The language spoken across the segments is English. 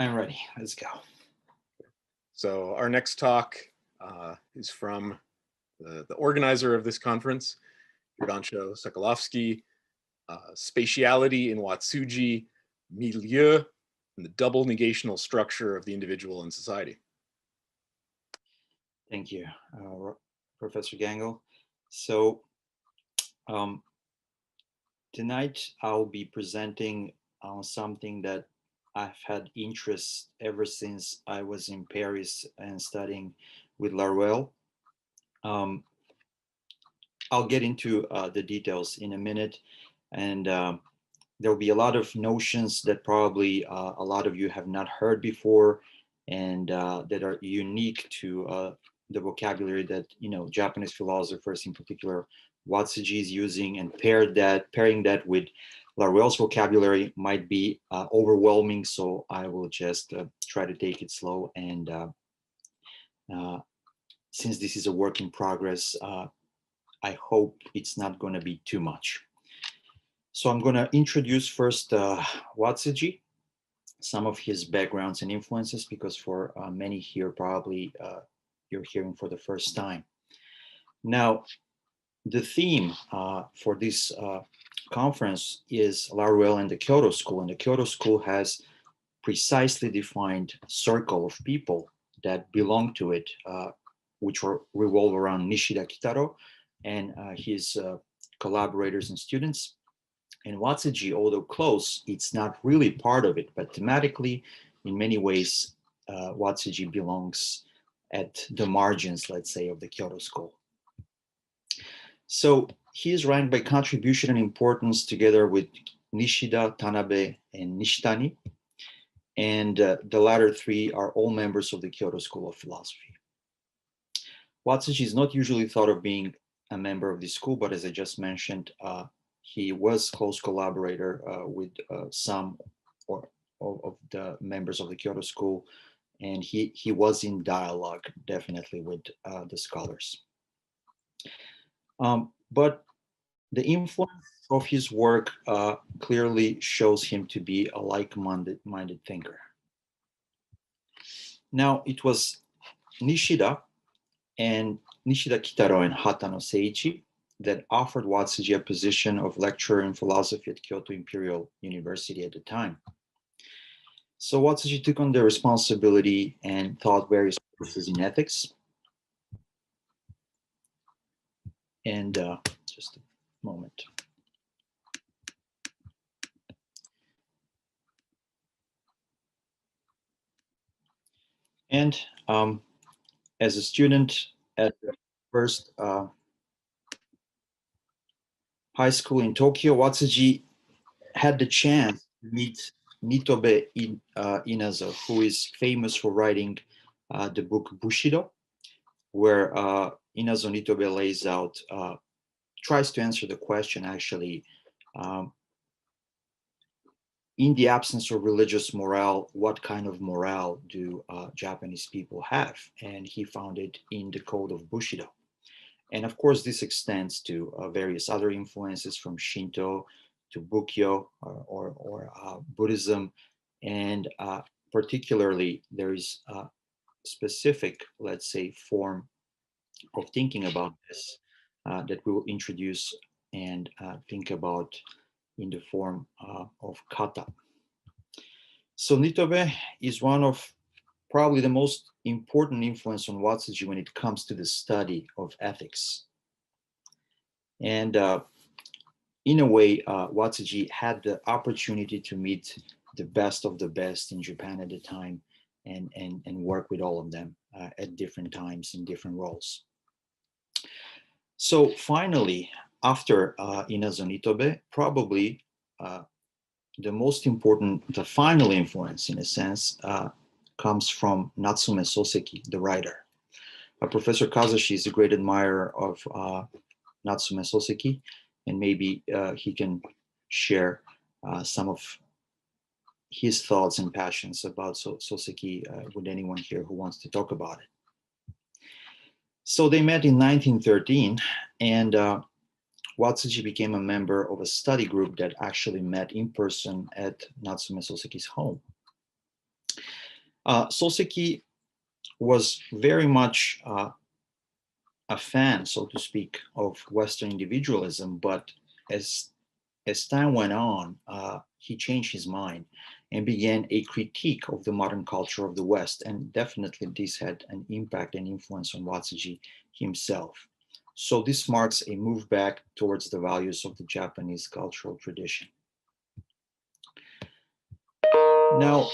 I'm ready. Let's go. So our next talk is from the organizer of this conference, Jordanco Sekulovski, Spatiality in Watsuji, Mi-Lieu, and the double negational structure of the individual and society. Thank you, Professor Gangle. So tonight I'll be presenting on something that I've had interest ever since I was in Paris and studying with Laruelle. I'll get into the details in a minute, and there'll be a lot of notions that probably a lot of you have not heard before, and that are unique to the vocabulary that Japanese philosophers, in particular Watsuji, is using, and pairing that with Laruelle's vocabulary might be overwhelming. So I will just try to take it slow, and since this is a work in progress, I hope it's not going to be too much. So I'm going to introduce first Watsuji, some of his backgrounds and influences, because for many here probably you're hearing for the first time. Now, the theme for this conference is Laruelle and the Kyoto School, and the Kyoto School has precisely defined circle of people that belong to it, which revolve around Nishida Kitarō and his collaborators and students. And Watsuji, although close, it's not really part of it, but thematically, in many ways, Watsuji belongs at the margins, let's say, of the Kyoto School. So he is ranked by contribution and importance together with Nishida, Tanabe, and Nishitani. And the latter three are all members of the Kyoto School of Philosophy. Watsuji is not usually thought of being a member of this school, but as I just mentioned, he was close collaborator with some of the members of the Kyoto School, and he was in dialogue definitely with the scholars. But the influence of his work clearly shows him to be a like-minded thinker. Now, it was Nishida Kitarō and Hatano Seiichi that offered Watsuji a position of lecturer in philosophy at Kyoto Imperial University at the time. So Watsuji took on the responsibility and taught various courses in ethics. And just a moment. And as a student at the first high school in Tokyo, Watsuji had the chance to meet Nitobe Inazo, who is famous for writing the book Bushido, where Inazo Nitobe lays out, tries to answer the question actually, in the absence of religious morale, what kind of morale do Japanese people have? And he found it in the code of Bushido. And of course, this extends to various other influences from Shinto to Bukkyo or Buddhism. And particularly, there is a specific, let's say, form of thinking about this that we will introduce and think about in the form of kata. So Nitobe is one of probably the most important influence on Watsuji when it comes to the study of ethics. And in a way, Watsuji had the opportunity to meet the best of the best in Japan at the time and work with all of them at different times in different roles. So finally, after Inazo Nitobe, probably the most important, the final influence in a sense, comes from Natsume Soseki, the writer. Professor Kazashi is a great admirer of Natsume Soseki, and maybe he can share some of his thoughts and passions about Soseki with anyone here who wants to talk about it. So they met in 1913, and Watsuji became a member of a study group that actually met in person at Natsume Soseki's home. Soseki was very much a fan, so to speak, of Western individualism, but as time went on, he changed his mind and began a critique of the modern culture of the West. And definitely this had an impact and influence on Watsuji himself. So this marks a move back towards the values of the Japanese cultural tradition. Now,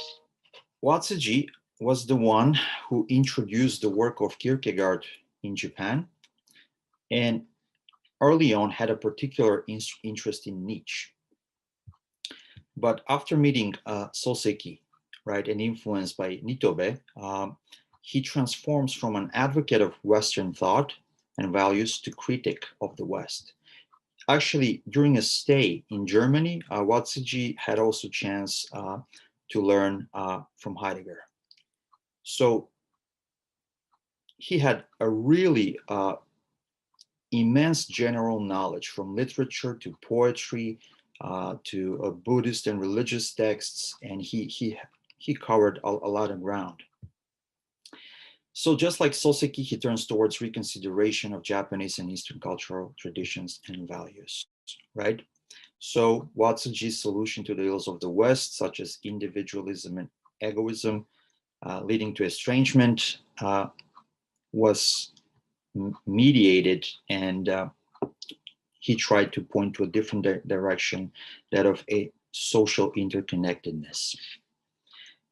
Watsuji was the one who introduced the work of Kierkegaard in Japan, and early on had a particular interest in Nietzsche. But after meeting Soseki, right, and influenced by Nitobe, he transforms from an advocate of Western thought and values to critic of the West. Actually, during a stay in Germany, Watsuji had also chance to learn from Heidegger. So he had a really immense general knowledge from literature to poetry to Buddhist and religious texts, and he covered a lot of ground. So just like Soseki, he turns towards reconsideration of Japanese and Eastern cultural traditions and values, right? So Watsuji's solution to the ills of the West, such as individualism and egoism, leading to estrangement, was mediated, and he tried to point to a different direction, that of a social interconnectedness.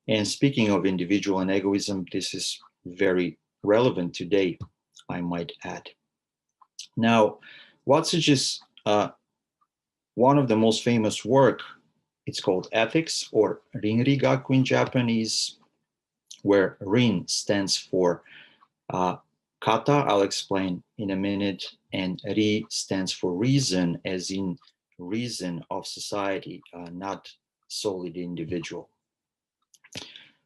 And speaking of individual and egoism, this is very relevant today, I might add. Now, Watsuji's one of the most famous work, it's called Ethics, or Rinrigaku in Japanese, where Rin stands for kata, I'll explain in a minute, and Ri stands for reason, as in reason of society, not solely the individual.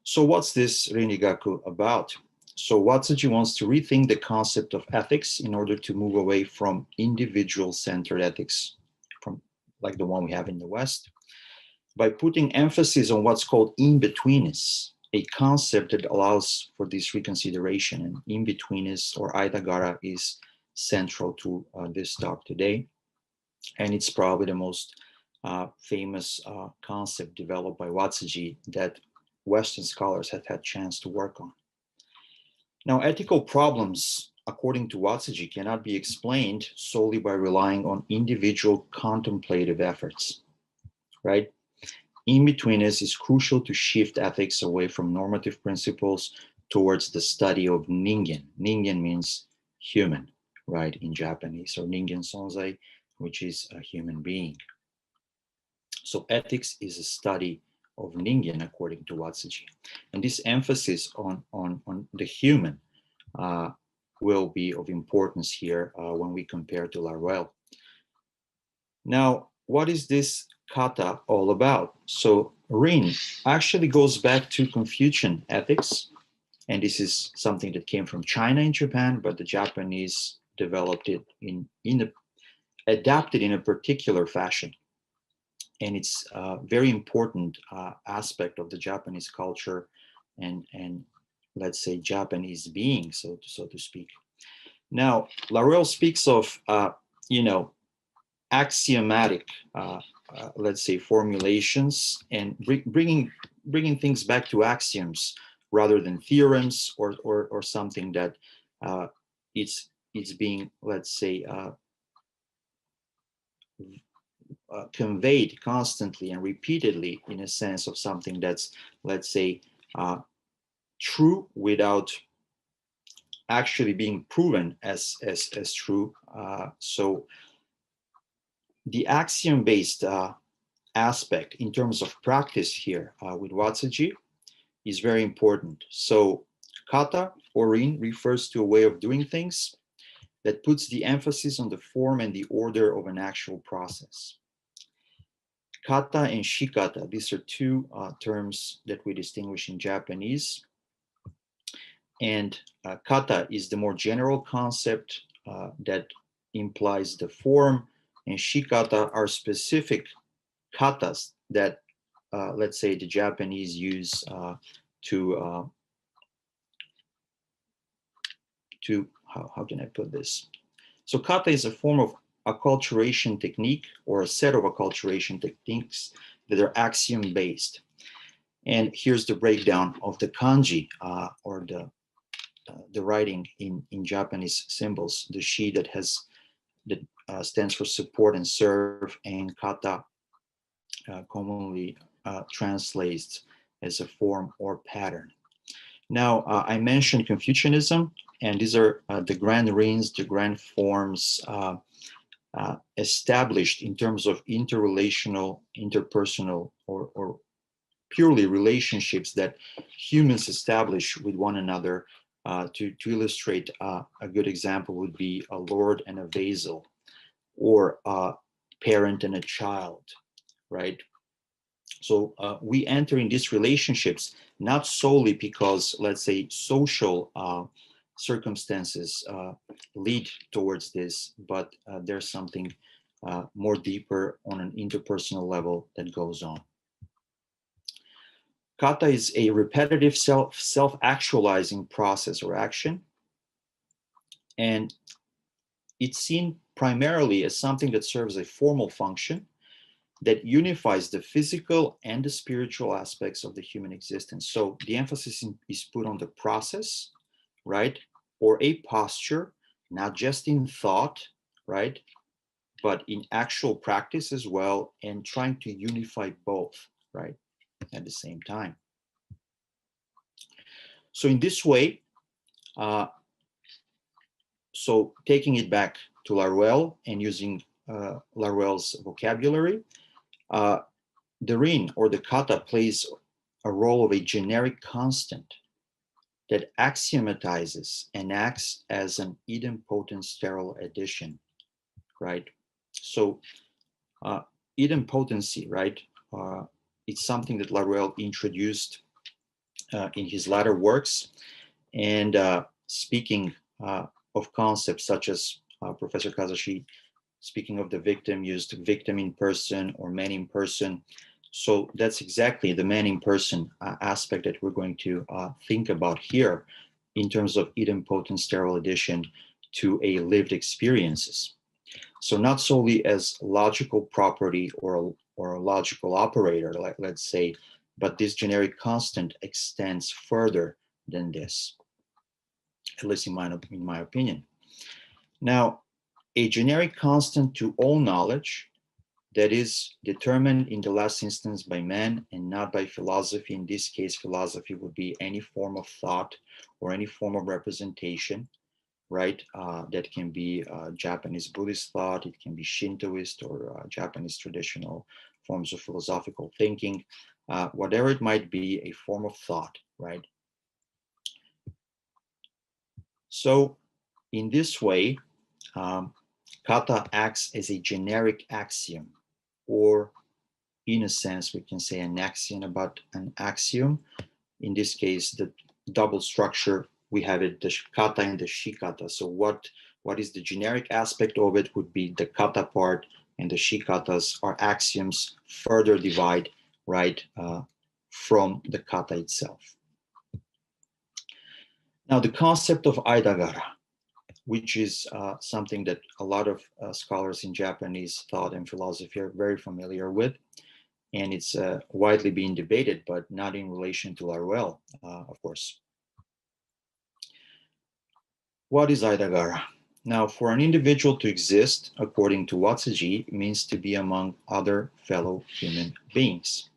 So what's this Rinrigaku about? So Watsuji wants to rethink the concept of ethics in order to move away from individual-centered ethics, from like the one we have in the West, by putting emphasis on what's called in-betweenness, a concept that allows for this reconsideration. And in-betweenness, or Aitagara, is central to this talk today. And it's probably the most famous concept developed by Watsuji that Western scholars have had chance to work on. Now, ethical problems, according to Watsuji, cannot be explained solely by relying on individual contemplative efforts, right? In-betweenness is crucial to shift ethics away from normative principles towards the study of ningen. Ningen means human, right, in Japanese, or ningen sonzai, which is a human being. So ethics is a study of ningen, according to Watsuji. And this emphasis on the human will be of importance here when we compare to Laruelle. Now, what is this kata all about? So Rin actually goes back to Confucian ethics, and this is something that came from China and Japan, but the Japanese developed it adapted in a particular fashion. And it's a very important aspect of the Japanese culture and let's say Japanese being, so to speak. Now, Laruelle speaks of axiomatic, let's say, formulations, and bringing things back to axioms rather than theorems or something that it's being, let's say, conveyed constantly and repeatedly in a sense of something that's, let's say, true without actually being proven as true. So the axiom-based aspect in terms of practice here with Watsuji is very important. So kata or rin refers to a way of doing things that puts the emphasis on the form and the order of an actual process. Kata and shikata, these are two terms that we distinguish in Japanese. And kata is the more general concept that implies the form, and shikata are specific katas that, let's say, the Japanese use to how can I put this? So kata is a form of acculturation technique, or a set of acculturation techniques that are axiom based. And here's the breakdown of the kanji, or the writing in Japanese symbols. The shi that stands for support and serve, and kata commonly translates as a form or pattern. Now, I mentioned Confucianism, and these are the grand rings, the grand forms established in terms of interrelational, interpersonal, or purely relationships that humans establish with one another. To illustrate, a good example would be a lord and a vassal, or a parent and a child, right? So we enter in these relationships not solely because, let's say, social circumstances lead towards this, but there's something more deeper on an interpersonal level that goes on. Kata is a repetitive self-actualizing process or action, and it's seen primarily as something that serves a formal function that unifies the physical and the spiritual aspects of the human existence. So the emphasis is put on the process, right? Or a posture, not just in thought, right? But in actual practice as well, and trying to unify both, right? At the same time. So in this way, so taking it back to Laruelle and using Laruelle's vocabulary, the rin, or the kata, plays a role of a generic constant that axiomatizes and acts as an idempotent sterile addition, right? So idempotency, right? It's something that Laruelle introduced in his latter works. And speaking of concepts such as Professor Kazashi, speaking of the victim, used victim in person or man in person. So that's exactly the man in person aspect that we're going to think about here in terms of idempotent sterile addition to a lived experiences. So not solely as logical property or a logical operator, like, let's say, but this generic constant extends further than this, at least in my opinion. Now, a generic constant to all knowledge that is determined in the last instance by man and not by philosophy. In this case, philosophy would be any form of thought or any form of representation, right? That can be Japanese Buddhist thought, it can be Shintoist or Japanese traditional forms of philosophical thinking, whatever it might be, a form of thought, right? So in this way, kata acts as a generic axiom, or in a sense, we can say an axiom about an axiom. In this case, the double structure, we have it, the kata and the shikata. So what is the generic aspect of it would be the kata part, and the shikatas are axioms further divide, right, from the kata itself. Now, the concept of aidagara, which is something that a lot of scholars in Japanese thought and philosophy are very familiar with. And it's widely being debated, but not in relation to Laruelle, of course. What is aidagara? Now, for an individual to exist, according to Watsuji, means to be among other fellow human beings,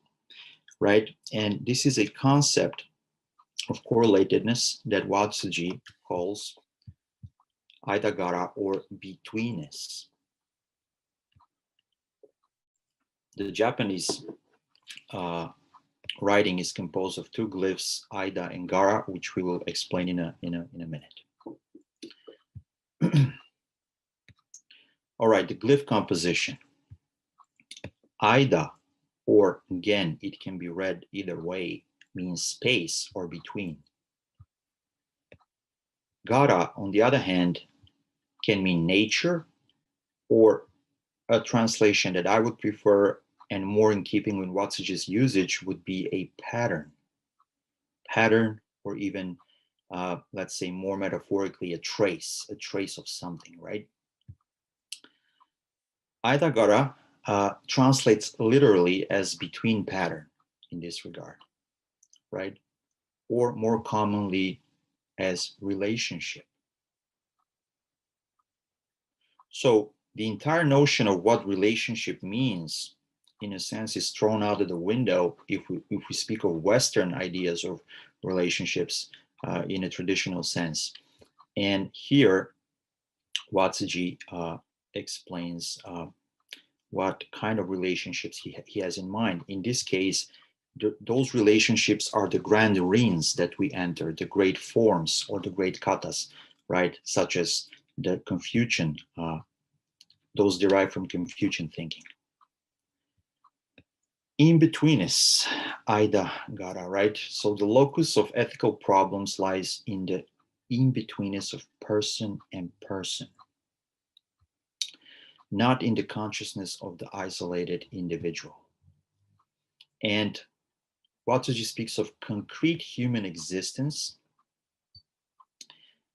right? And this is a concept of correlatedness that Watsuji calls aidagara, or betweenness. The Japanese writing is composed of two glyphs, aida and gara, which we will explain in a minute. All right, the glyph composition. Aida, or again, it can be read either way, means space or between. Gara, on the other hand, can mean nature, or a translation that I would prefer and more in keeping with Watsuji's usage would be a pattern. pattern, or even, let's say more metaphorically, a trace of something, right? Aidagara translates literally as between pattern in this regard, right? Or more commonly as relationship. So the entire notion of what relationship means, in a sense, is thrown out of the window if we speak of Western ideas of relationships in a traditional sense. And here, Watsuji explains what kind of relationships he has in mind. In this case, those relationships are the grand rings that we enter, the great forms or the great katas, right? Such as the Confucian, those derived from Confucian thinking. In-betweenness, Aidagara, right? So the locus of ethical problems lies in the in-betweenness of person and person, not in the consciousness of the isolated individual. And Watsuji speaks of concrete human existence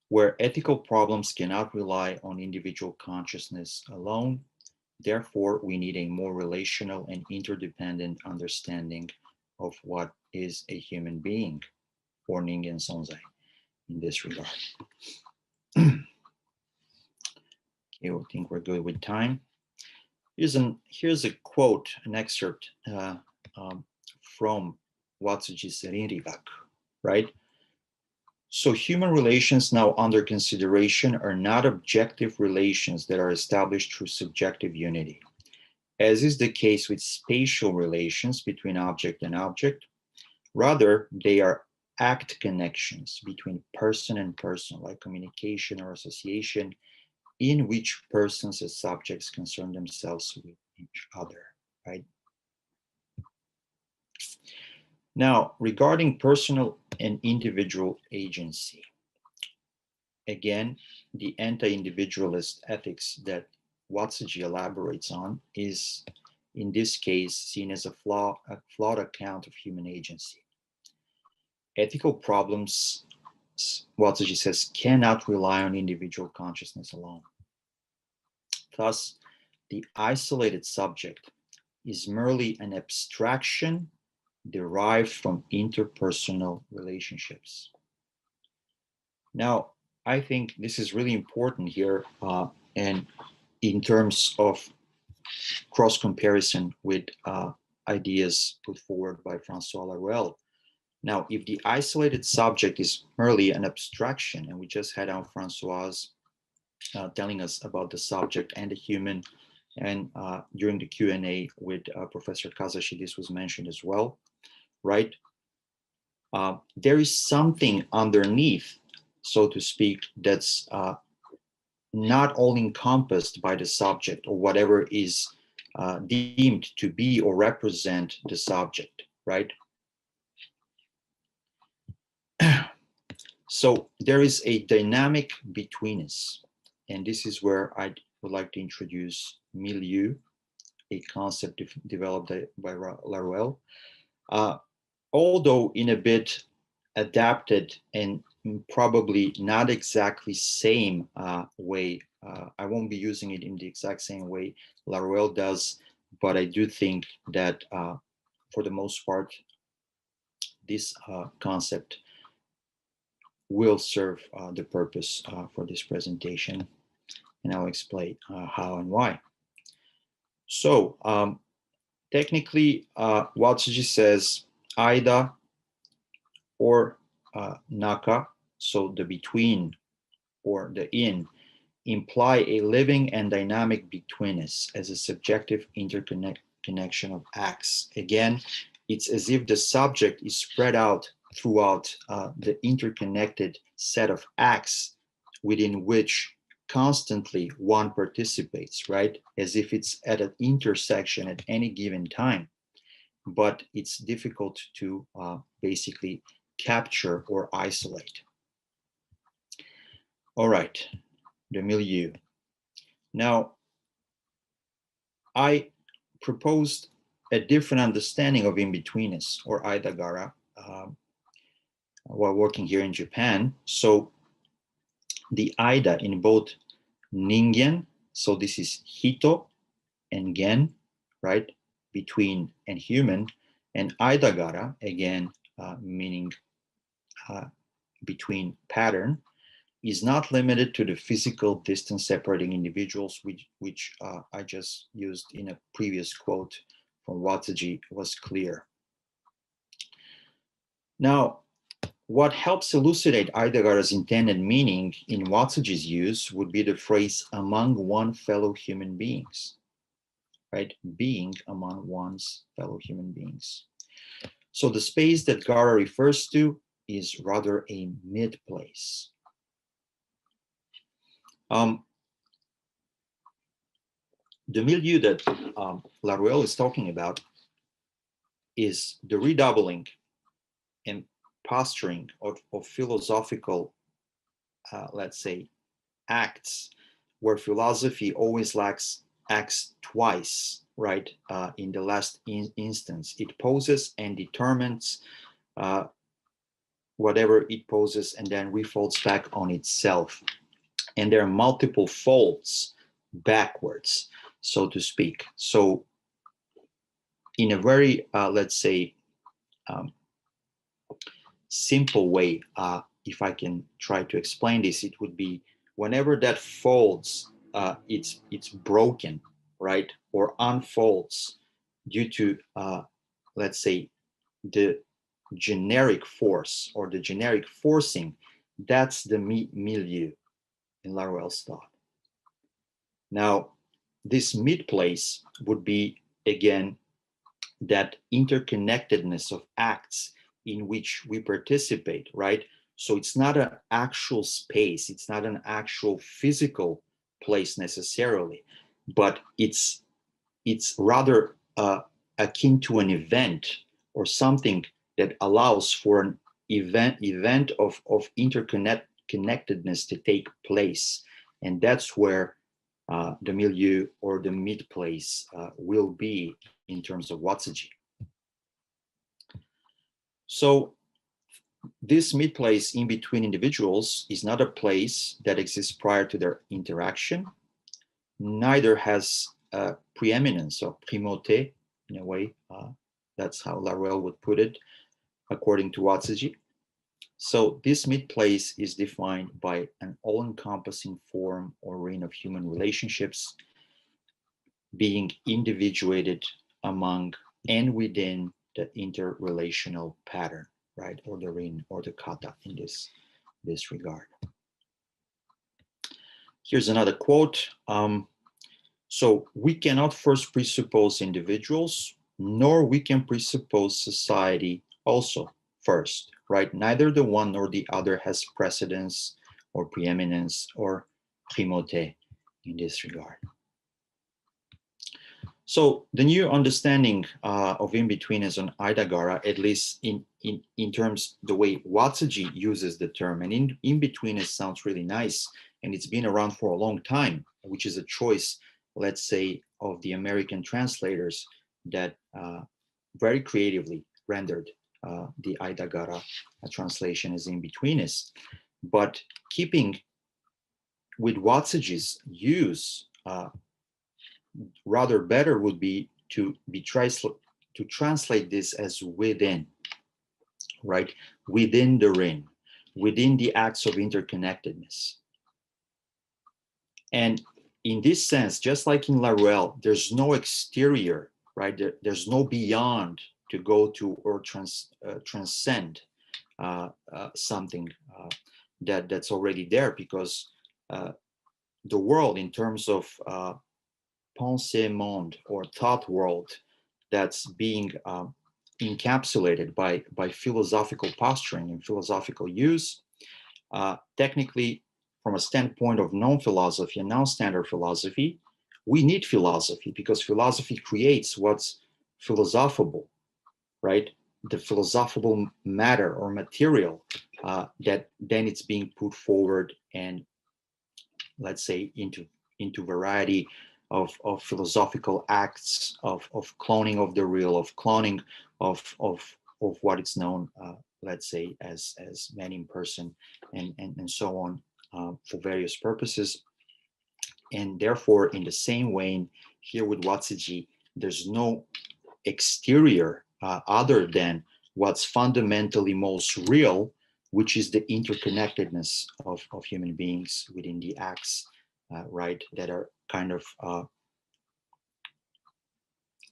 where ethical problems cannot rely on individual consciousness alone. Therefore, we need a more relational and interdependent understanding of what is a human being, or Ningen Sonzai, in this regard. Okay, I think we're good with time. Here's a quote, an excerpt from Watsuji's Rinrigaku, right? So human relations now under consideration are not objective relations that are established through subjective unity. As is the case with spatial relations between object and object, rather they are act connections between person and person, like communication or association, in which persons as subjects concern themselves with each other, right? Now, regarding personal and individual agency, again, the anti-individualist ethics that Watsuji elaborates on is, in this case, seen as a flawed account of human agency. Ethical problems, Watsuji says, cannot rely on individual consciousness alone. Thus, the isolated subject is merely an abstraction derived from interpersonal relationships. Now, I think this is really important here, and in terms of cross comparison with ideas put forward by François Laruelle. Now, if the isolated subject is merely an abstraction, and we just had our François telling us about the subject and the human, and during the Q&A with Professor Kazashi, this was mentioned as well, right? There is something underneath, so to speak, that's not all encompassed by the subject or whatever is deemed to be or represent the subject, right? So there is a dynamic betweenness, and this is where I would like to introduce Mi-Lieu, a concept developed by Laruelle, although in a bit adapted and probably not exactly same way. I won't be using it in the exact same way Laruelle does, but I do think that for the most part, this concept will serve the purpose for this presentation, and I'll explain how and why. So technically, Watsuji says Aida or Naka, so the between or the in, imply a living and dynamic betweenness as a subjective interconnection of acts. Again, it's as if the subject is spread out throughout the interconnected set of acts within which constantly one participates, right? As if it's at an intersection at any given time, but it's difficult to basically capture or isolate. All right, the milieu. Now, I proposed a different understanding of in-betweenness or Aidagara while working here in Japan. So the Aida in both Ningen, so this is Hito and Gen, right, between and human, and Aidagara, again, meaning between pattern, is not limited to the physical distance separating individuals, which I just used in a previous quote from Watsuji, was clear. Now, what helps elucidate Aidagara's intended meaning in Watsuji's use would be the phrase among one fellow human beings, right? Being among one's fellow human beings. So the space that Gara refers to is rather a mid-place. The milieu that Laruelle is talking about is the redoubling and posturing of philosophical, let's say, acts, where philosophy always acts twice, right? In the last instance, it poses and determines whatever it poses and then refolds back on itself. And there are multiple folds backwards, so to speak. So in a very, let's say, simple way, if I can try to explain this, it would be whenever that folds, it's broken, right? Or unfolds due to, let's say, the generic force or the generic forcing, that's the milieu in Laruelle's thought. Now, this mid-place would be, again, that interconnectedness of acts in which we participate, right? So it's not an actual space, it's not an actual physical place necessarily, but it's rather akin to an event or something that allows for an event of interconnectedness to take place. And that's where the milieu or the mid-place will be in terms of Watsuji. So this mid-place in between individuals is not a place that exists prior to their interaction, neither has preeminence or primauté in a way. That's how Laruelle would put it, according to Watsuji. So this mid-place is defined by an all-encompassing form or reign of human relationships being individuated among and within the interrelational pattern, right? Or the rin or the kata in this regard. Here's another quote. So we cannot first presuppose individuals, nor we can presuppose society also first, right? Neither the one nor the other has precedence or preeminence or primauté in this regard. So the new understanding of in-betweeners on Aidagara, at least in terms the way Watsuji uses the term, and in-betweeners sounds really nice, and it's been around for a long time, which is a choice, let's say, of the American translators that very creatively rendered the Aidagara translation as in-betweeners. But keeping with Watsuji's use, rather better would be to translate this as within, right? Within the ring, within the acts of interconnectedness. And in this sense, just like in Laruelle, there's no exterior, right? There's no beyond to go to or transcend something that's already there, because the world in terms of pensée monde or thought world that's being encapsulated by philosophical posturing and philosophical use, technically from a standpoint of non-philosophy and non-standard philosophy, we need philosophy because philosophy creates what's philosophable, right? The philosophable matter or material that then it's being put forward and, let's say, into variety of philosophical acts of cloning of the real, of cloning of what is known, let's say, as man in person, and so on, for various purposes. And therefore, in the same way, here with Watsuji, there's no exterior other than what's fundamentally most real, which is the interconnectedness of human beings within the acts, right, that are kind of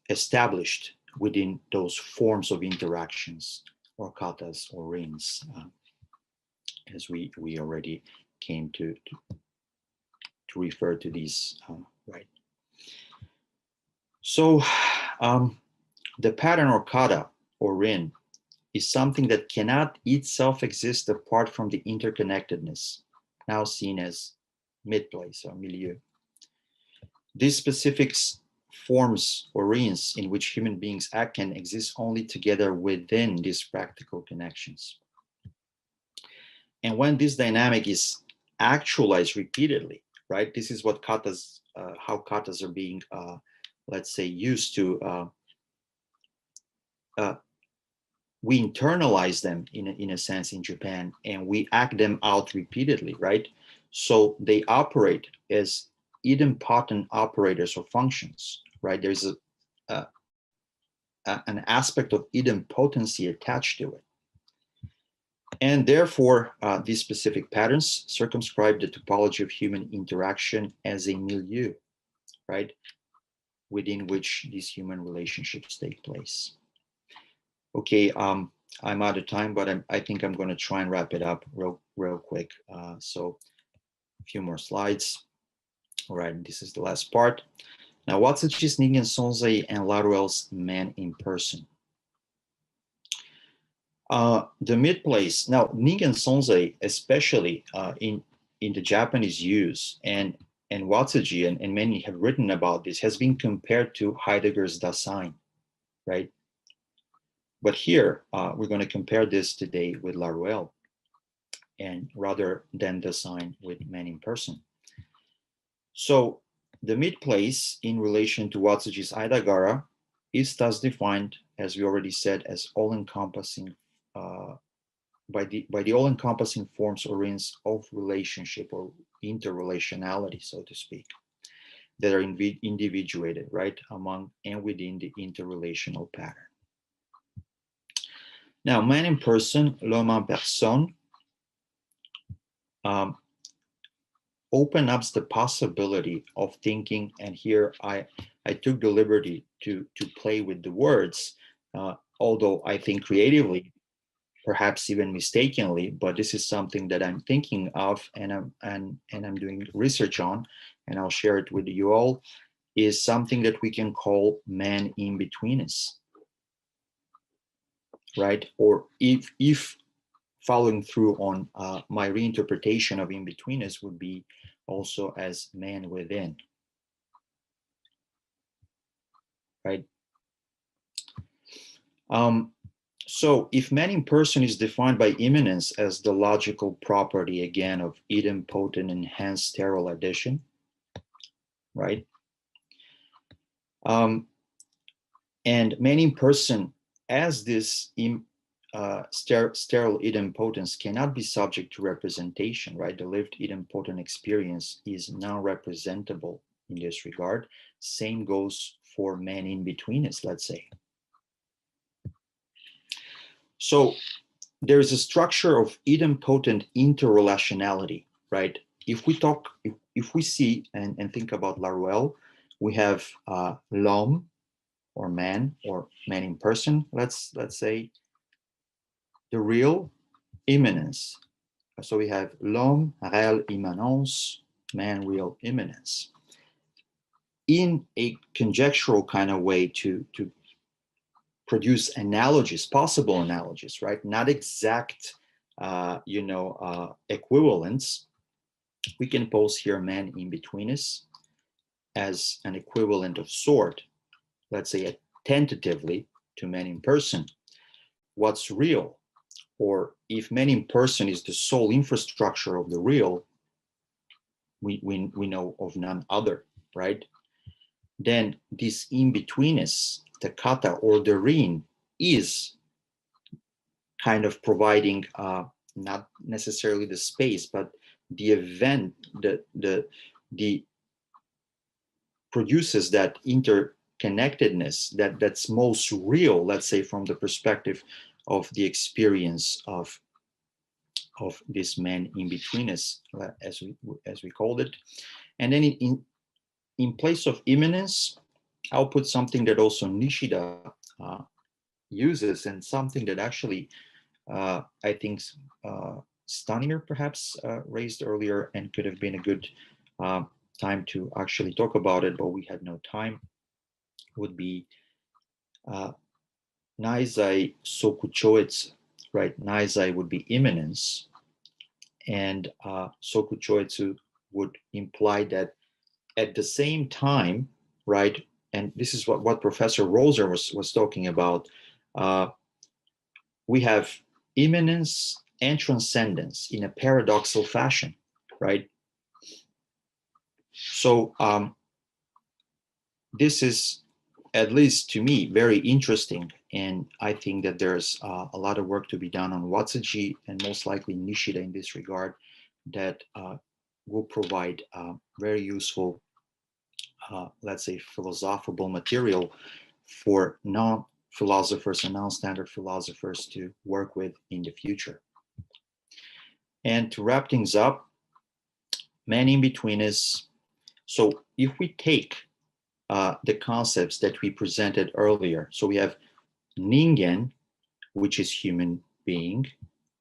established within those forms of interactions, or katas or rings, as we already came to refer to these, right? So the pattern or kata or rin is something that cannot itself exist apart from the interconnectedness, now seen as mid-place or milieu. These specific forms or rins in which human beings act can exist only together within these practical connections. And when this dynamic is actualized repeatedly, right? This is what katas, how katas are being, let's say, used to. We internalize them in a sense in Japan, and we act them out repeatedly, right? So they operate as idempotent operators or functions, right? There's an aspect of idempotency attached to it. And therefore, these specific patterns circumscribe the topology of human interaction as a milieu, right? Within which these human relationships take place. Okay, I'm out of time, but I think I'm going to try and wrap it up real quick. So a few more slides. All right, this is the last part. Now, Watsuji's Ningen Sonsei and Laruelle's Man in Person. The mid-place. Now, Ningen Sonsei, especially in the Japanese use, and Watsuji and many have written about this, has been compared to Heidegger's Dasein, right? But here, we're going to compare this today with Laruelle, and rather than Dasein with Man in Person. So the mid-place in relation to Watsuji's Aidagara is thus defined, as we already said, as all-encompassing, by the all-encompassing forms or rings of relationship or interrelationality, so to speak, that are individuated, right, among and within the interrelational pattern. Now, Man in Person, l'homme en personne, open up the possibility of thinking, and here I took the liberty to play with the words, although I think creatively, perhaps even mistakenly, but this is something that I'm thinking of, and I'm doing research on, and I'll share it with you all, is something that we can call man in betweenness, right? Or if following through on my reinterpretation of in betweenness would be also as man within, right? So if man in person is defined by immanence as the logical property, again, of idempotent enhanced sterile addition, right? And man in person as this sterile idempotence cannot be subject to representation, right? The lived idempotent experience is non-representable in this regard. Same goes for man in betweenness, let's say. So there's a structure of idempotent interrelationality, right? If we see and think about Laruelle, we have l'homme, or man in person, let's say, the real immanence. So we have l'homme, réelle immanence, man, real immanence. In a conjectural kind of way to produce analogies, possible analogies, right? Not exact, equivalents. We can pose here man in betweenness as an equivalent of sort, let's say tentatively, to man in person. What's real? Or if man in person is the sole infrastructure of the real, we know of none other, right? Then this in-betweenness, the kata or the rin, is kind of providing not necessarily the space, but the event, the produces that interconnectedness that's most real, let's say, from the perspective of the experience of this man in betweenness, as we called it. And then in place of immanence, I'll put something that also Nishida uses, and something that actually I think Stanier perhaps raised earlier, and could have been a good time to actually talk about it, but we had no time, would be Naizai Sokuchoetsu, right? Naizai would be immanence, and Sokuchoetsu would imply that at the same time, right? And this is what Professor Roser was talking about. We have immanence and transcendence in a paradoxical fashion, right? So this is, at least to me, very interesting. And I think that there's a lot of work to be done on Watsuji, and most likely Nishida in this regard, that will provide very useful, let's say, philosophical material for non-philosophers and non-standard philosophers to work with in the future. And to wrap things up, man in between is, so if we take the concepts that we presented earlier, so we have ningen, which is human being,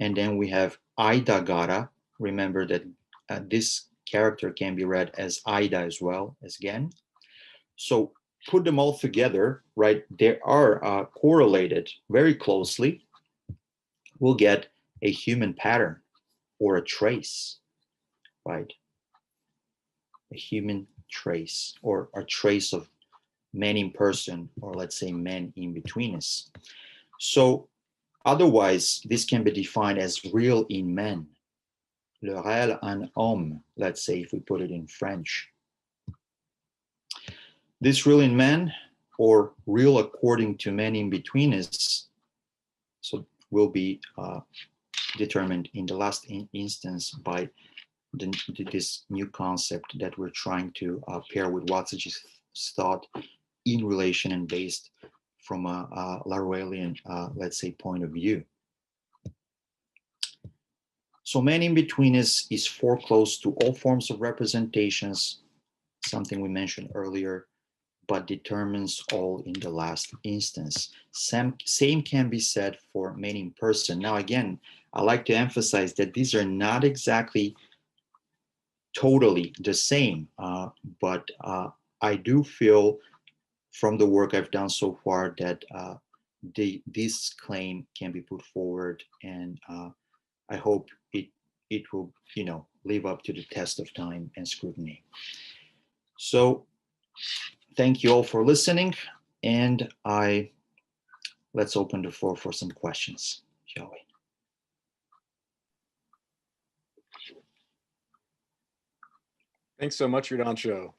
and then we have aidagara. Remember that this character can be read as Aida as well as Gen. So put them all together, right? They are correlated very closely. We'll get a human pattern or a trace, right? A human trace, or a trace of man in person, or let's say man in betweenness. So otherwise, this can be defined as real in man, le réel en homme, let's say, if we put it in French. This real in man, or real according to man in betweenness, so will be determined in the last instance by this new concept that we're trying to pair with Watsuji's thought in relation and based from a Laruellian, let's say, point of view. So man in betweenness is foreclosed to all forms of representations, something we mentioned earlier, but determines all in the last instance. Same can be said for man in person. Now, again, I like to emphasize that these are not exactly totally the same, but I do feel from the work I've done so far that this claim can be put forward, and I hope it will, live up to the test of time and scrutiny. So thank you all for listening, and let's open the floor for some questions, shall we? Thanks so much, Jordanco.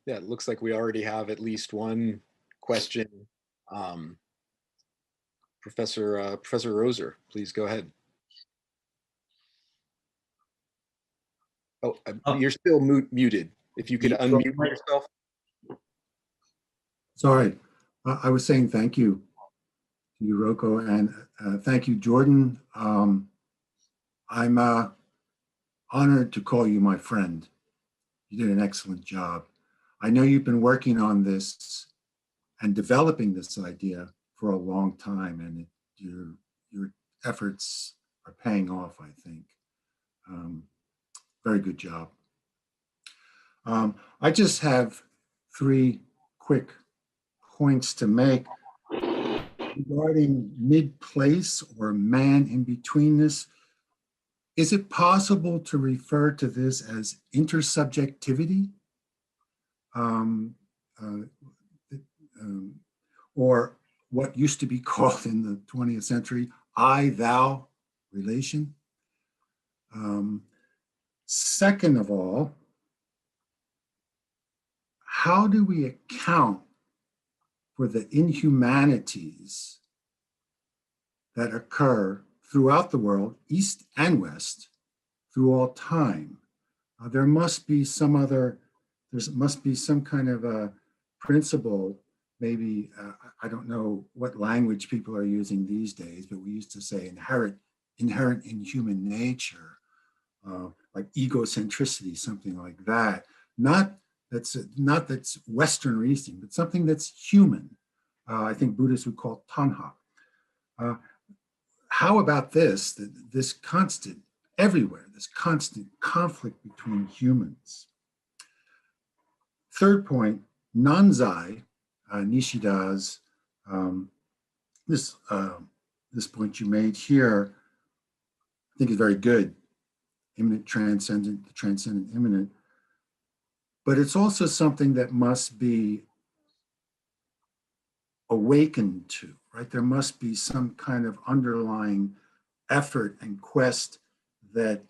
Yeah, it looks like we already have at least one question. Professor Roser, please go ahead. Oh, you're still muted. If you could unmute yourself. Sorry, I was saying thank you to you, Rocco, and thank you, Jordan. I'm honored to call you my friend. You did an excellent job. I know you've been working on this and developing this idea for a long time, and your efforts are paying off, I think. Very good job. I just have 3 quick points to make regarding mid-place or man in betweenness. Is it possible to refer to this as intersubjectivity? Or what used to be called in the 20th century, I-thou relation? Second of all, how do we account for the inhumanities that occur throughout the world, East and West, through all time. There must be some kind of a principle, maybe, I don't know what language people are using these days, but we used to say inherent in human nature, like egocentricity, something like that. Not that's Western or Eastern, but something that's human. I think Buddhists would call tanha. How about this constant, everywhere, this constant conflict between humans? Third point, Nanzai, Nishida's, this point you made here, I think is very good. Immanent, transcendent, the transcendent, immanent. But it's also something that must be awakened to, right? There must be some kind of underlying effort and quest that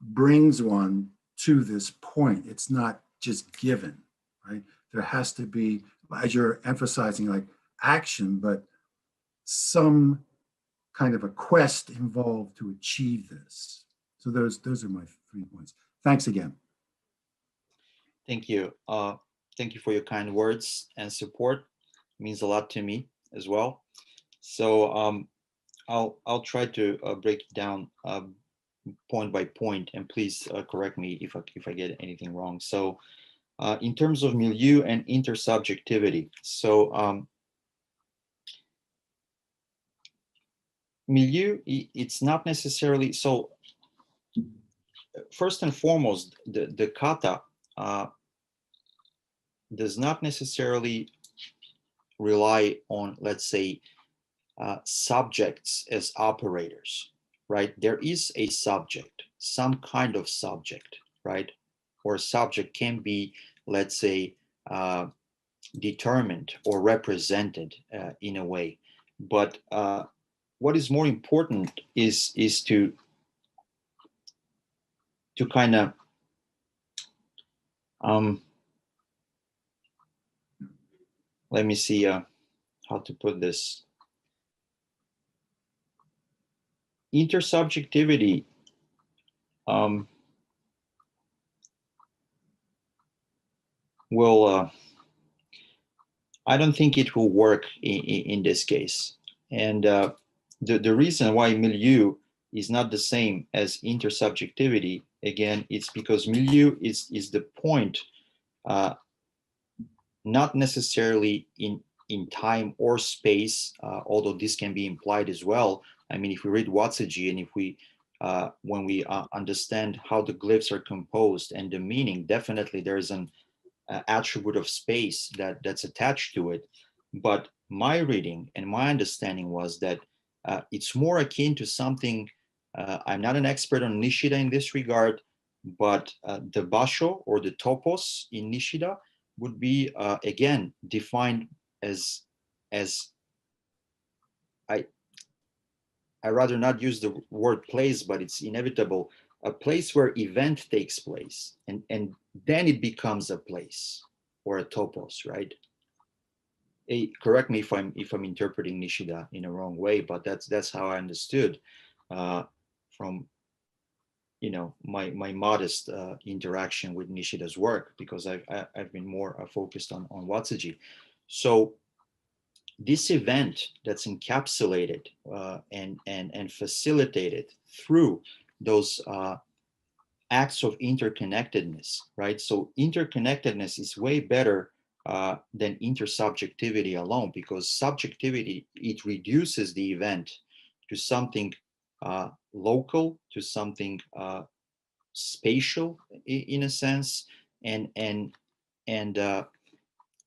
brings one to this point. It's not just given, right? There has to be, as you're emphasizing, like action, but some kind of a quest involved to achieve this. So those are my 3 points. Thanks again. Thank you. Thank you for your kind words and support. It means a lot to me as well. So I'll try to break it down point by point, and please correct me if I get anything wrong. So in terms of milieu and intersubjectivity, so milieu, it's not necessarily, so first and foremost, the kata does not necessarily rely on, let's say, subjects as operators, right? There is a subject, some kind of subject, right? Or a subject can be, let's say, determined or represented in a way. But what is more important is to kind of let me see how to put this. Intersubjectivity will, I don't think it will work in this case. And the reason why milieu is not the same as intersubjectivity, again, it's because milieu is the point, not necessarily in time or space, although this can be implied as well. I mean, if we read Watsuji and if we, when we understand how the glyphs are composed and the meaning, definitely there is an attribute of space that's attached to it. But my reading and my understanding was that it's more akin to something, I'm not an expert on Nishida in this regard, but the Basho or the topos in Nishida would be, again, defined as I rather not use the word place, but it's inevitable, a place where event takes place, and then it becomes a place or a topos, right? Correct me if I'm interpreting Nishida in a wrong way, but that's how I understood from my modest interaction with Nishida's work, because I've been more focused on Watsuji. So this event that's encapsulated and facilitated through those acts of interconnectedness, right? So interconnectedness is way better than intersubjectivity alone, because subjectivity, it reduces the event to something local, to something spatial in a sense, and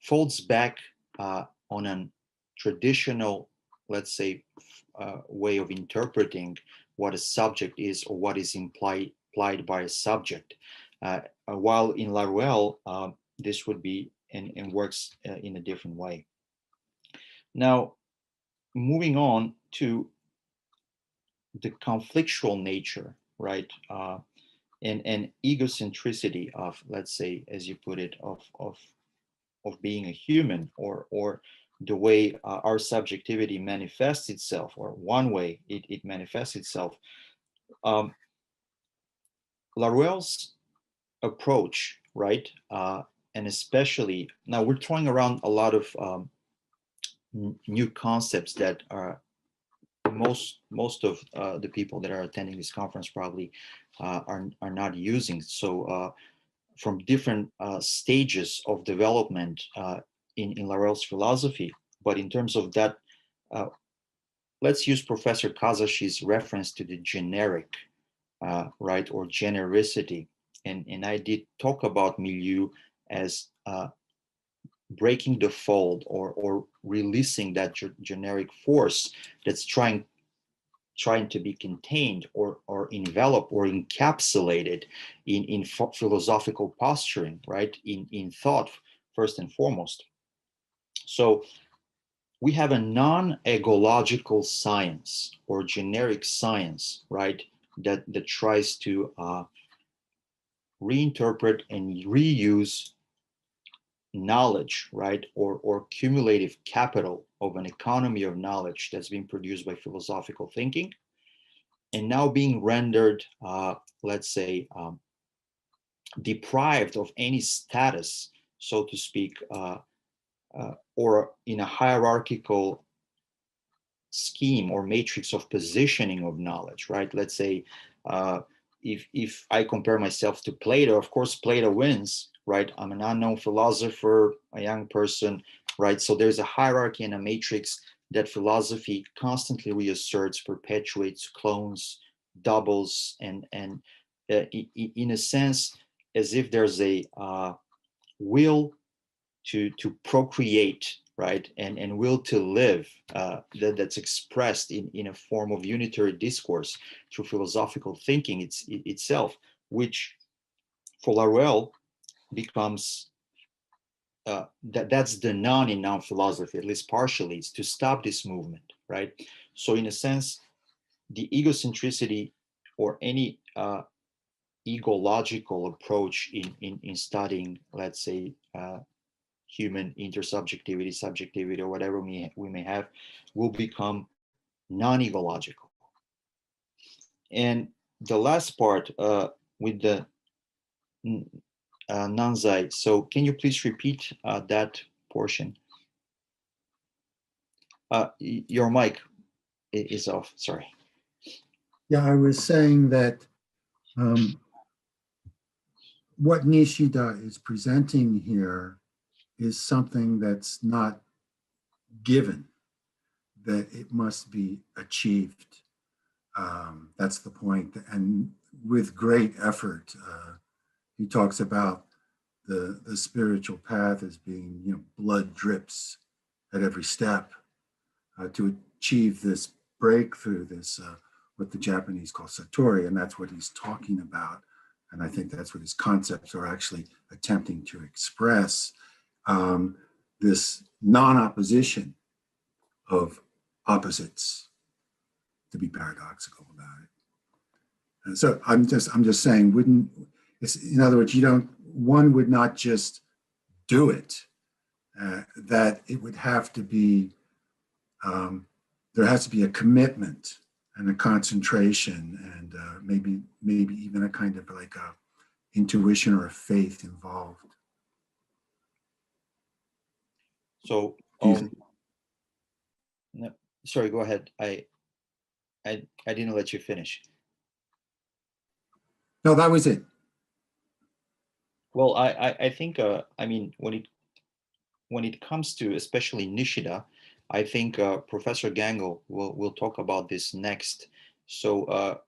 folds back on an traditional, let's say, way of interpreting what a subject is or what is implied by a subject. While in Laruelle, this would be and works in a different way. Now, moving on to the conflictual nature, right? And egocentricity of, let's say, as you put it, of being a human, or the way our subjectivity manifests itself, or one way it manifests itself. Laruelle's approach, right? And especially now we're throwing around a lot of new concepts that are most of the people that are attending this conference probably are not using. So from different stages of development in Laruelle's philosophy, but in terms of that, let's use Professor Kazashi's reference to the generic, right, or genericity. And I did talk about Mi-Lieu as breaking the fold, or releasing that generic force that's trying to be contained or enveloped or encapsulated in philosophical posturing, right, in thought first and foremost. So we have a non-egological science or generic science, right, that tries to reinterpret and reuse knowledge, right, or cumulative capital of an economy of knowledge that's been produced by philosophical thinking, and now being rendered, let's say, deprived of any status, so to speak, or in a hierarchical scheme or matrix of positioning of knowledge, right? Let's say, if I compare myself to Plato, of course, Plato wins, right? I'm an unknown philosopher, a young person, right? So there's a hierarchy and a matrix that philosophy constantly reasserts, perpetuates, clones, doubles, and in a sense, as if there's a will to procreate, right, and will to live, that's expressed in a form of unitary discourse through philosophical thinking itself, which for Laruelle becomes that's the non in noun philosophy, at least partially. It's to stop this movement, right? So in a sense, the egocentricity or any egological approach in studying, let's say, human intersubjectivity, subjectivity, or whatever we may have, will become non-egological. And the last part with the Nanzai. So can you please repeat that portion? Your mic is off, sorry. Yeah, I was saying that what Nishida is presenting here is something that's not given, that it must be achieved. That's the point. And with great effort, he talks about the spiritual path as being, blood drips at every step to achieve this breakthrough, this what the Japanese call satori, and that's what he's talking about. And I think that's what his concepts are actually attempting to express, this non-opposition of opposites, to be paradoxical about it. And so I'm just saying, in other words, one would not just do it, that it would have to be, there has to be a commitment and a concentration, and maybe even a kind of like a intuition or a faith involved. So, no, sorry, go ahead. I didn't let you finish. No, that was it. Well, I think I mean, when it comes to especially Nishida, I think Professor Gangle will talk about this next. So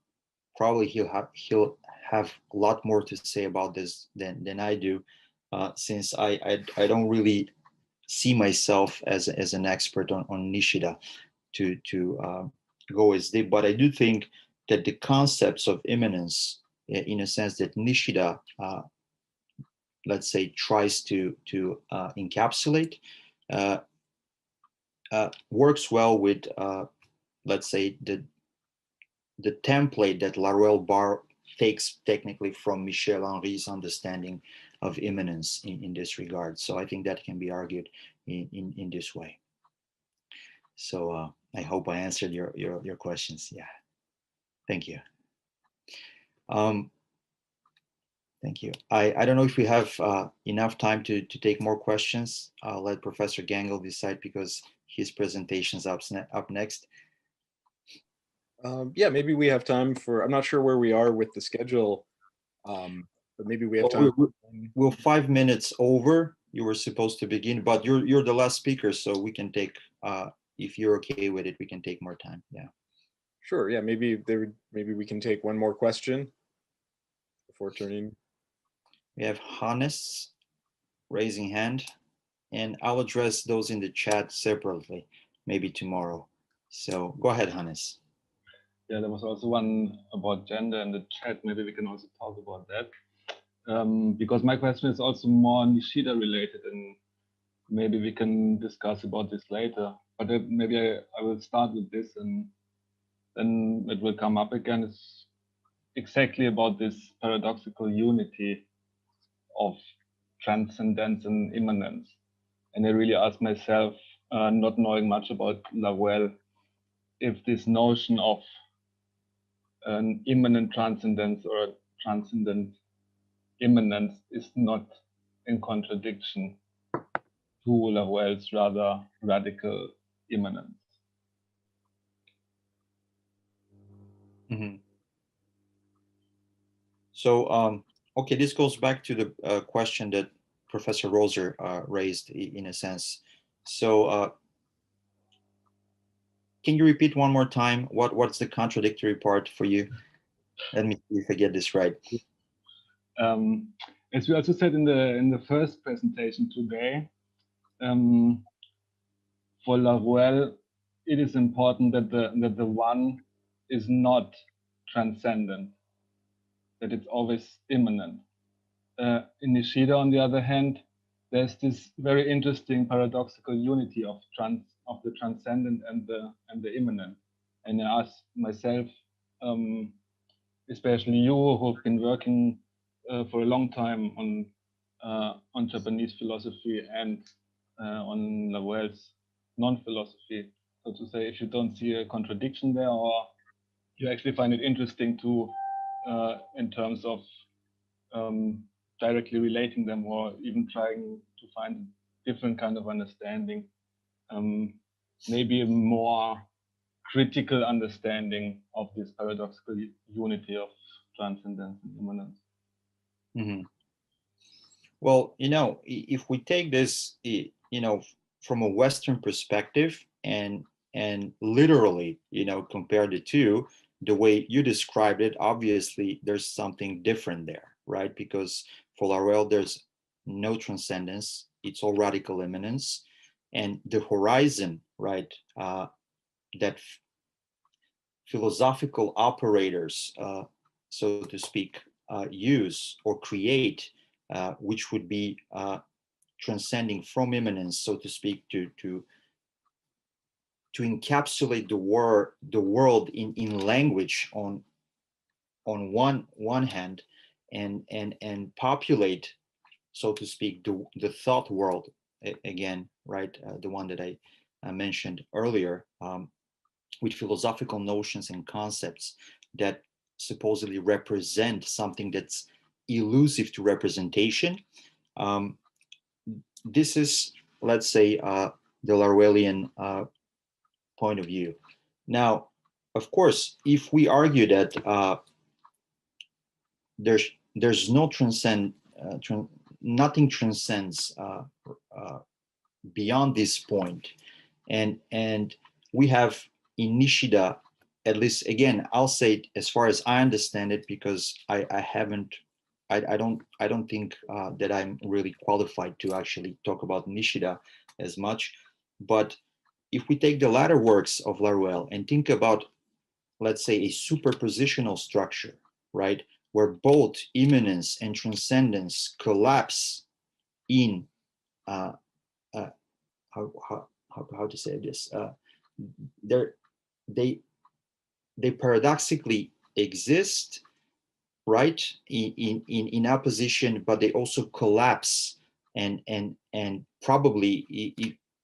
probably he'll have a lot more to say about this than I do, since I don't really see myself as an expert on Nishida to go as deep. But I do think that the concepts of immanence, in a sense that Nishida, let's say, tries to encapsulate, works well with, let's say, the template that Laruelle takes technically from Michel Henry's understanding of immanence in this regard. So I think that can be argued in this way. So I hope I answered your questions. Yeah, thank you. Thank you. I don't know if we have enough time to take more questions. I'll let Professor Gangle decide because his presentation's up next. Yeah, maybe we have time for, I'm not sure where we are with the schedule, but maybe we have time. We're 5 minutes over. You were supposed to begin, but you're the last speaker, so we can take, if you're okay with it, we can take more time. Yeah. Sure. Yeah, maybe we can take one more question before turning. We have Hannes raising hand, and I'll address those in the chat separately, maybe tomorrow. So go ahead, Hannes. Yeah, there was also one about gender in the chat. Maybe we can also talk about that. Because my question is also more Nishida related, and maybe we can discuss about this later. But maybe I will start with this, and then it will come up again. It's exactly about this paradoxical unity of transcendence and immanence. And I really ask myself, not knowing much about Laruelle, if this notion of an immanent transcendence or a transcendent immanence is not in contradiction to Laruelle's rather radical immanence. Mm-hmm. So, okay, this goes back to the question that Professor Roser raised in a sense. So, can you repeat one more time? What's the contradictory part for you? Let me see if I get this right. As we also said in the first presentation today, for Laruelle, it is important that the one is not transcendent, that it's always immanent. In Nishida, on the other hand, there's this very interesting paradoxical unity of the transcendent and the immanent. And I ask myself, especially you who've been working for a long time on Japanese philosophy and on Laruelle's non-philosophy, so to say, if you don't see a contradiction there, or you actually find it interesting to, in terms of directly relating them, or even trying to find a different kind of understanding, maybe a more critical understanding of this paradoxical unity of transcendence and immanence. Mm-hmm. Well, if we take this, from a Western perspective and literally, compare the two, the way you described it, obviously there's something different there, right? Because for Laruelle, there's no transcendence; it's all radical immanence, and the horizon, right? That philosophical operators, so to speak, use or create, which would be transcending from immanence, so to speak, to encapsulate the world in language on one hand, and populate, so to speak, the thought world again, right? The one that I mentioned earlier, with philosophical notions and concepts that supposedly represent something that's elusive to representation. This is, let's say, the Laruellian point of view. Now, of course, if we argue that there's no nothing transcends beyond this point, and we have in Nishida, at least, again, I'll say it as far as I understand it, because I don't think that I'm really qualified to actually talk about Nishida as much. But if we take the latter works of Laruelle and think about, let's say, a superpositional structure, right, where both immanence and transcendence collapse in how to say this, they paradoxically exist, right, in opposition, but they also collapse, and probably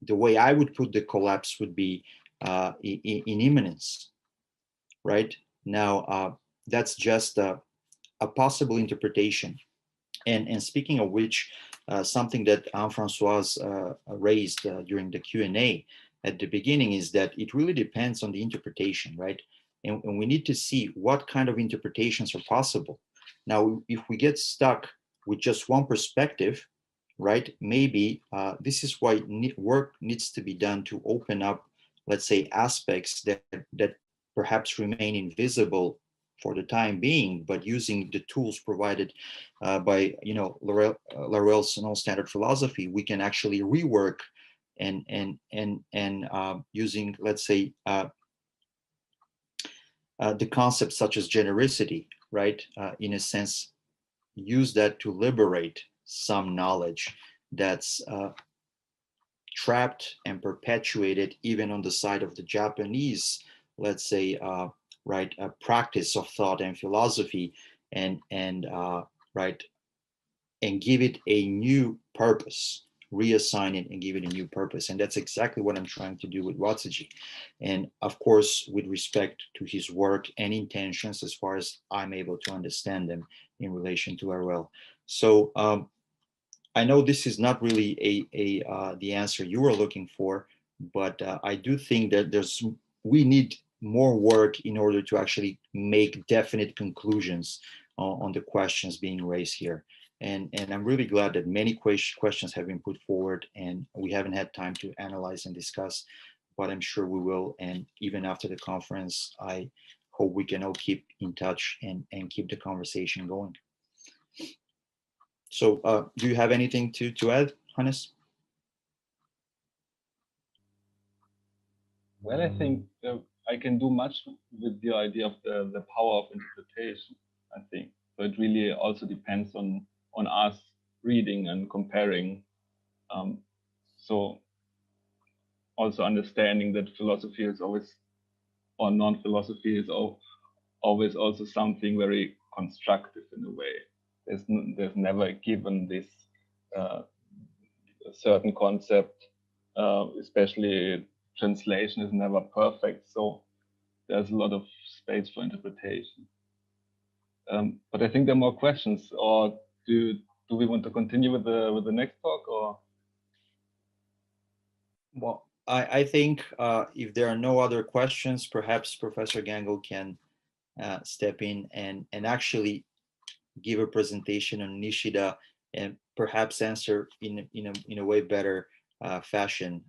the way I would put the collapse would be in immanence, right? Now, that's just a possible interpretation. And speaking of which, something that Anne-Françoise raised during the Q&A at the beginning is that it really depends on the interpretation, right? And we need to see what kind of interpretations are possible. Now, if we get stuck with just one perspective, right, maybe this is why work needs to be done to open up, let's say, aspects that perhaps remain invisible for the time being, but using the tools provided by, you know, Laruelle's non-standard philosophy, we can actually rework and using, let's say, the concepts such as genericity, right? In a sense, use that to liberate some knowledge that's trapped and perpetuated even on the side of the Japanese, let's say, right, a practice of thought and philosophy, and right, and give it a new purpose, reassign it and give it a new purpose. And that's exactly what I'm trying to do with Watsuji. And of course, with respect to his work and intentions, as far as I'm able to understand them in relation to Laruelle. So I know this is not really the answer you were looking for, but I do think that we need more work in order to actually make definite conclusions on the questions being raised here. And I'm really glad that many questions have been put forward, and we haven't had time to analyze and discuss, but I'm sure we will. And even after the conference, I hope we can all keep in touch and keep the conversation going. So do you have anything to add, Hannes? Well, I think I can do much with the idea of the power of interpretation, I think. So it really also depends on us reading and comparing. So also understanding that philosophy is always, or non-philosophy is always also something very constructive in a way. There's never given this a certain concept, especially translation is never perfect. So there's a lot of space for interpretation. But I think there are more questions. Or do we want to continue with the next talk? Or well, I think if there are no other questions, perhaps Professor Gangle can step in and actually give a presentation on Nishida and perhaps answer in a way better fashion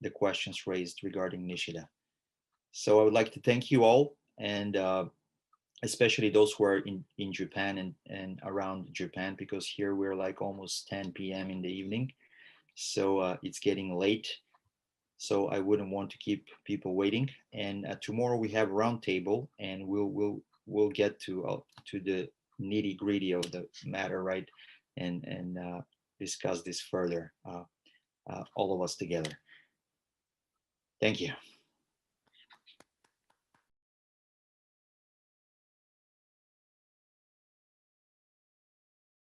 the questions raised regarding Nishida. So I would like to thank you all, and especially those who are in Japan and around Japan, because here we're like almost 10 p.m. in the evening. So it's getting late. So I wouldn't want to keep people waiting. And tomorrow we have a roundtable, and we'll get to the nitty gritty of the matter, right? And discuss this further, all of us together. Thank you.